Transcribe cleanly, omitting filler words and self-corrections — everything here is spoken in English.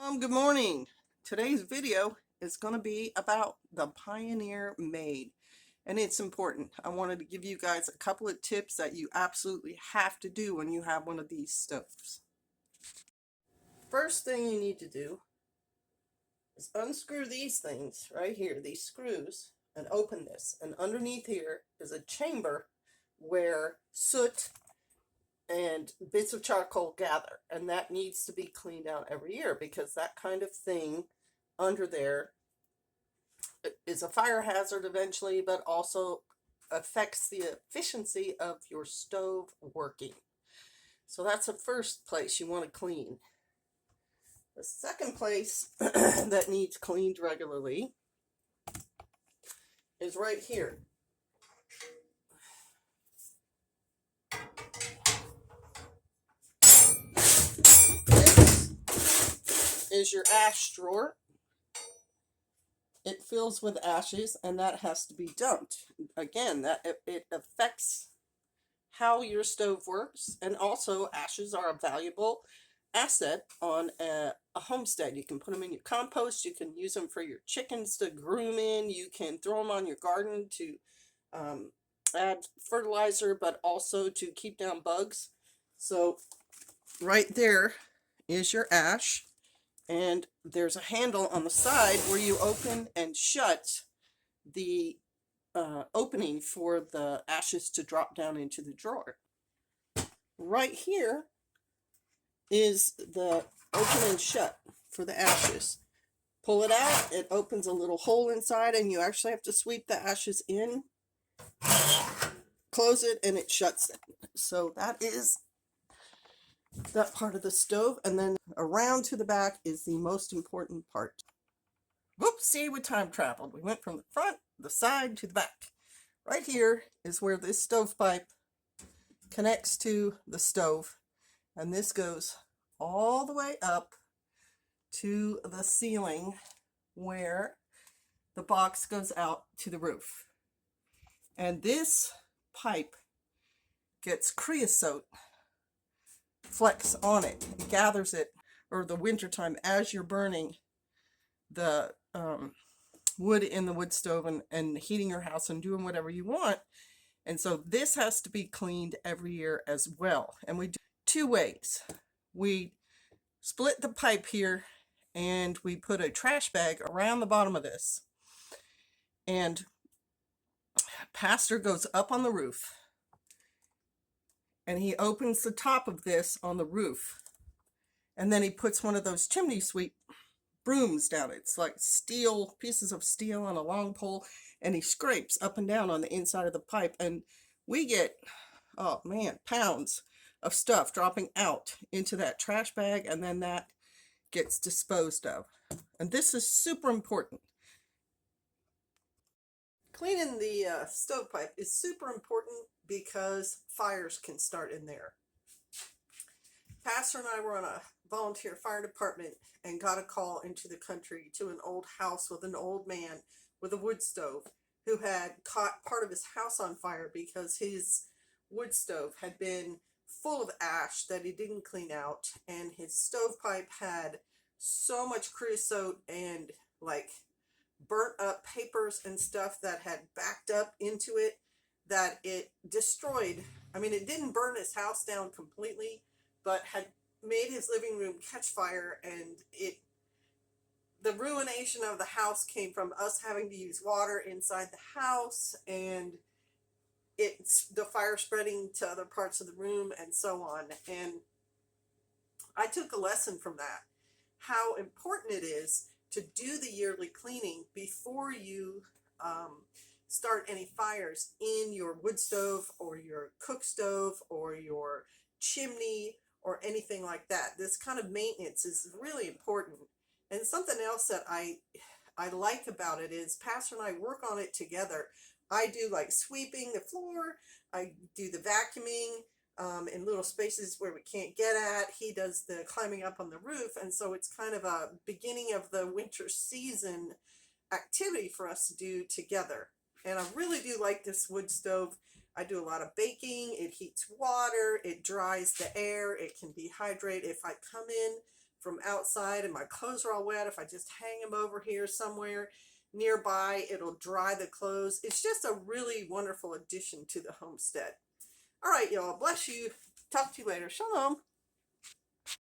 Good morning. Today's video is going to be about the Pioneer Maid, and it's important. I wanted to give you guys a couple of tips that you absolutely have to do when you have one of these stoves. First thing you need to do is unscrew these things right here, these screws, and open this. And underneath here is a chamber where soot and bits of charcoal gather, and that needs to be cleaned out every year because that kind of thing under there is a fire hazard eventually, but also affects the efficiency of your stove working. So that's the first place you want to clean. The second place that needs cleaned regularly is right here. This is your ash drawer. It fills with ashes, and that has to be dumped. Again, that it affects how your stove works, and also ashes are a valuable asset on a homestead. You can put them in your compost, you can use them for your chickens to groom in, you can throw them on your garden to add fertilizer, but also to keep down bugs. So right there is your ash, and there's a handle on the side where you open and shut the opening for the ashes to drop down into the drawer. Right here is the open and shut for the ashes. Pull it out, it opens a little hole inside, and you actually have to sweep the ashes in, close it, and it shuts it. So that is that part of the stove, and then around to the back is the most important part. Whoops, see, we time traveled. We went from the front, the side, to the back. Right here is where this stovepipe connects to the stove, and this goes all the way up to the ceiling where the box goes out to the roof. And this pipe gets creosote flecks on it. It gathers it, or the wintertime, as you're burning the wood in the wood stove and heating your house and doing whatever you want. And so this has to be cleaned every year as well. And we do two ways. We split the pipe here, and we put a trash bag around the bottom of this. And Pastor goes up on the roof, and he opens the top of this on the roof. And then he puts one of those chimney sweep brooms down. It's like steel, pieces of steel on a long pole, and he scrapes up and down on the inside of the pipe. And we get, oh man, pounds of stuff dropping out into that trash bag, and then that gets disposed of. And this is super important. Cleaning the stovepipe is super important because fires can start in there. Pastor and I were on a volunteer fire department and got a call into the country to an old house with an old man with a wood stove who had caught part of his house on fire because his wood stove had been full of ash that he didn't clean out, and his stovepipe had so much creosote and like burnt up papers and stuff that had backed up into it that it destroyed. I mean, it didn't burn his house down completely, but had made his living room catch fire, and the ruination of the house came from us having to use water inside the house, and it's the fire spreading to other parts of the room and so on. And I took a lesson from that, how important it is to do the yearly cleaning before you start any fires in your wood stove or your cook stove or your chimney or anything like that. This kind of maintenance is really important. And something else that I like about it is Pastor and I work on it together. I do like sweeping the floor, I do the vacuuming in little spaces where we can't get at. He does the climbing up on the roof, and so it's kind of a beginning of the winter season activity for us to do together. And I really do like this wood stove. I do a lot of baking. It heats water, it dries the air, it can dehydrate. If I come in from outside and my clothes are all wet, if I just hang them over here somewhere nearby, it'll dry the clothes. It's just a really wonderful addition to the homestead. All right, y'all. Bless you. Talk to you later. Shalom.